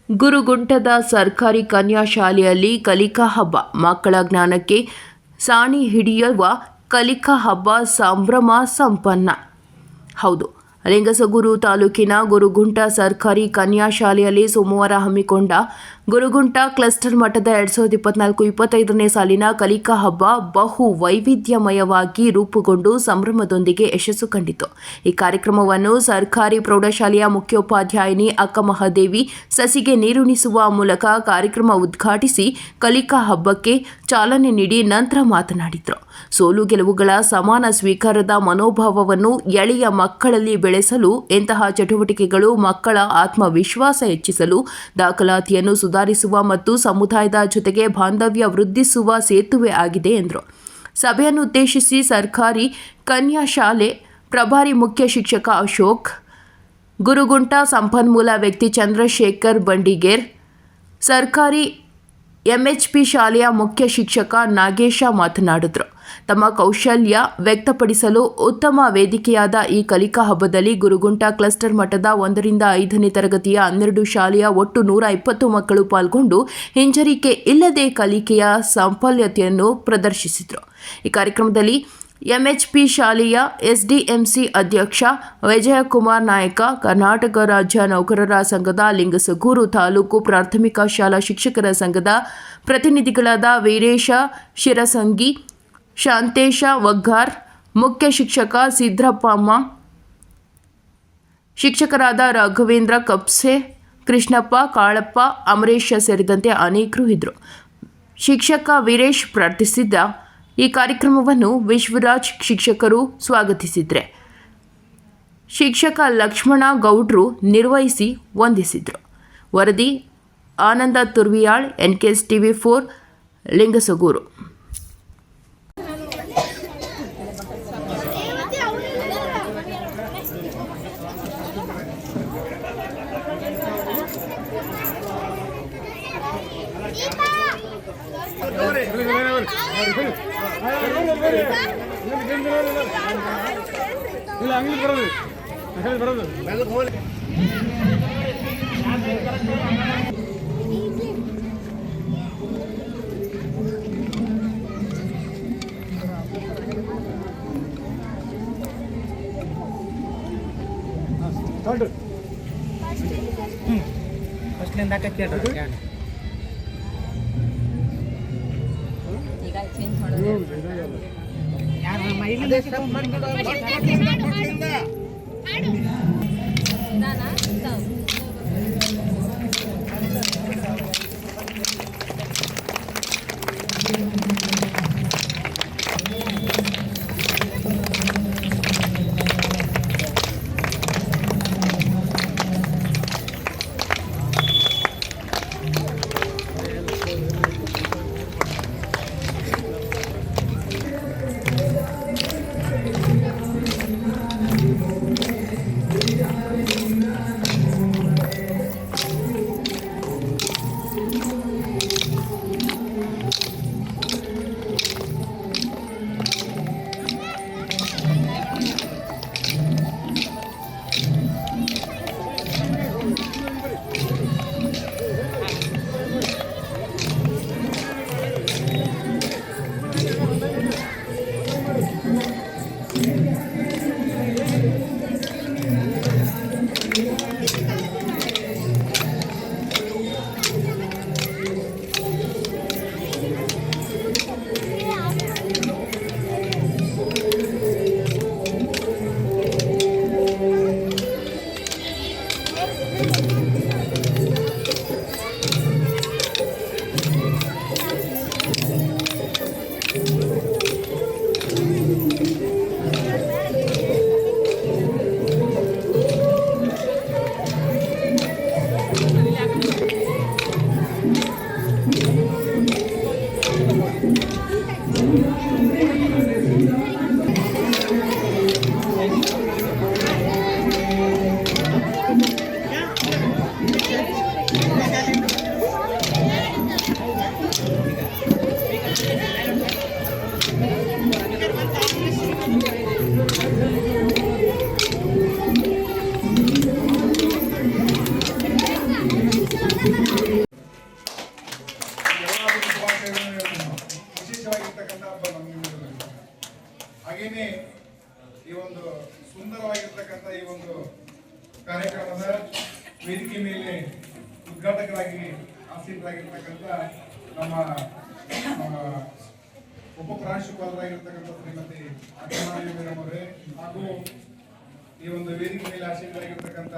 ಗುರುಗುಂಟದ ಸರ್ಕಾರಿ ಕನ್ಯಾ ಶಾಲೆಯಲ್ಲಿ ಕಲಿಕಾ ಹಬ್ಬ. ಮಕ್ಕಳ ಜ್ಞಾನಕ್ಕೆ ಸಾಣಿ ಹಿಡಿಯುವ ಕಲಿಕಾ ಹಬ್ಬ ಸಂಭ್ರಮ ಸಂಪನ್ನ. ಹೌದು, ಲಿಂಗಸಗೂರು ತಾಲೂಕಿನ ಗುರುಗುಂಟ ಸರ್ಕಾರಿ ಕನ್ಯಾ ಶಾಲೆಯಲ್ಲಿ ಸೋಮವಾರ ಹಮ್ಮಿಕೊಂಡ ಗುರುಗುಂಟ ಕ್ಲಸ್ಟರ್ ಮಟ್ಟದ 2024-25ನೇ ಸಾಲಿನ ಕಲಿಕಾ ಹಬ್ಬ ಬಹು ವೈವಿಧ್ಯಮಯವಾಗಿ ರೂಪುಗೊಂಡು ಸಂಭ್ರಮದೊಂದಿಗೆ ಯಶಸ್ಸು ಕಂಡಿತು. ಈ ಕಾರ್ಯಕ್ರಮವನ್ನು ಸರ್ಕಾರಿ ಪ್ರೌಢಶಾಲೆಯ ಮುಖ್ಯೋಪಾಧ್ಯಾಯಿನಿ ಅಕ್ಕ ಮಹಾದೇವಿ ಸಸಿಗೆ ನೀರುಣಿಸುವ ಮೂಲಕ ಕಾರ್ಯಕ್ರಮ ಉದ್ಘಾಟಿಸಿ ಕಲಿಕಾ ಹಬ್ಬಕ್ಕೆ ಚಾಲನೆ ನೀಡಿ ನಂತರ ಮಾತನಾಡಿದರು. ಸೋಲು ಗೆಲುವುಗಳ ಸಮಾನ ಸ್ವೀಕಾರದ ಮನೋಭಾವವನ್ನು ಎಳೆಯ ಮಕ್ಕಳಲ್ಲಿ ಬೆಳೆಸಲು ಇಂತಹ ಚಟುವಟಿಕೆಗಳು ಮಕ್ಕಳ ಆತ್ಮವಿಶ್ವಾಸ ಹೆಚ್ಚಿಸಲು, ದಾಖಲಾತಿಯನ್ನು ಸುಧಾರಿಸುವ ಮತ್ತು ಸಮುದಾಯದ ಜೊತೆಗೆ ಬಾಂಧವ್ಯ ವೃದ್ಧಿಸುವ ಸೇತುವೆ ಆಗಿದೆ ಎಂದರು. ಸಭೆಯನ್ನು ಉದ್ದೇಶಿಸಿ ಸರ್ಕಾರಿ ಕನ್ಯಾ ಶಾಲೆ ಪ್ರಭಾರಿ ಮುಖ್ಯ ಶಿಕ್ಷಕ ಅಶೋಕ್, ಗುರುಗುಂಟ ಸಂಪನ್ಮೂಲ ವ್ಯಕ್ತಿ ಚಂದ್ರಶೇಖರ್ ಬಂಡಿಗೇರ್, ಸರ್ಕಾರಿ ಎಂಎಚ್ಪಿ ಶಾಲೆಯ ಮುಖ್ಯ ಶಿಕ್ಷಕ ನಾಗೇಶ ಮಾತನಾಡಿದರು. ತಮ್ಮ ಕೌಶಲ್ಯ ವ್ಯಕ್ತಪಡಿಸಲು ಉತ್ತಮ ವೇದಿಕೆಯಾದ ಈ ಕಲಿಕಾ ಹಬ್ಬದಲ್ಲಿ ಗುರುಗುಂಟ ಕ್ಲಸ್ಟರ್ ಮಟ್ಟದ 1ರಿಂದ 5ನೇ ತರಗತಿಯ 12 ಶಾಲೆಯ ಒಟ್ಟು 120 ಮಕ್ಕಳು ಪಾಲ್ಗೊಂಡು ಹಿಂಜರಿಕೆ ಇಲ್ಲದೆ ಕಲಿಕೆಯ ಸಾಫಲ್ಯತೆಯನ್ನು ಪ್ರದರ್ಶಿಸಿದರು. ಈ ಕಾರ್ಯಕ್ರಮದಲ್ಲಿ ಎಂಎಚ್ಪಿ ಶಾಲೆಯ ಎಸ್ಡಿಎಂಸಿ ಅಧ್ಯಕ್ಷ ವಿಜಯಕುಮಾರ್ ನಾಯಕ, ಕರ್ನಾಟಕ ರಾಜ್ಯ ನೌಕರರ ಸಂಘದ ಲಿಂಗಸಗೂರು ತಾಲೂಕು ಪ್ರಾಥಮಿಕ ಶಾಲಾ ಶಿಕ್ಷಕರ ಸಂಘದ ಪ್ರತಿನಿಧಿಗಳಾದ ವೀರೇಶ ಶಿರಸಂಗಿ, ಶಾಂತೇಶ ವಗ್ಗಾರ್, ಮುಖ್ಯ ಶಿಕ್ಷಕ ಸಿದ್ರಪ್ಪಮ್ಮ, ಶಿಕ್ಷಕರಾದ ರಾಘವೇಂದ್ರ ಕಪ್ಸೆ, ಕೃಷ್ಣಪ್ಪ, ಕಾಳಪ್ಪ, ಅಮರೇಶ ಸೇರಿದಂತೆ ಅನೇಕರು ಇದ್ದರು. ಶಿಕ್ಷಕ ವೀರೇಶ್ ಪ್ರಾರ್ಥಿಸಿದ್ದ ಈ ಕಾರ್ಯಕ್ರಮವನ್ನು ವಿಶ್ವರಾಜ್ ಶಿಕ್ಷಕರು ಸ್ವಾಗತಿಸಿದರೆ, ಶಿಕ್ಷಕ ಲಕ್ಷ್ಮಣ ಗೌಡ್ರು ನಿರ್ವಹಿಸಿ ವಂದಿಸಿದರು. ವರದಿ ಆನಂದ ತುರ್ವಿಯಾಳ್, ಎನ್ಕೆಎಸ್ ಟಿವಿ4, ಲಿಂಗಸಗೂರು. ಫಸ್ಟ್ಲಿಂದ ಕೇಳ್ರಿ ಈ ಒಂದು ಸುಂದರವಾಗಿರ್ತಕ್ಕಂಥ ಈ ಒಂದು ಕಾರ್ಯಕ್ರಮದ ವೇದಿಕೆ ಮೇಲೆ ಉದ್ಘಾಟಕರಾಗಿ ಆಸೀನರಾಗಿರ್ತಕ್ಕಂಥ ನಮ್ಮ ಉಪಪ್ರಾಂಶುಪಾಲರಾಗಿರ್ತಕ್ಕಂಥ ಶ್ರೀಮತಿ ಅಕ್ಕಮಾದೇವಿ ಮೇಡಮ್ ಅವರೇ ಹಾಗೂ ಈ ಒಂದು ವೇದಿಕೆ ಮೇಲೆ ಆಸೀನರಾಗಿರ್ತಕ್ಕಂಥ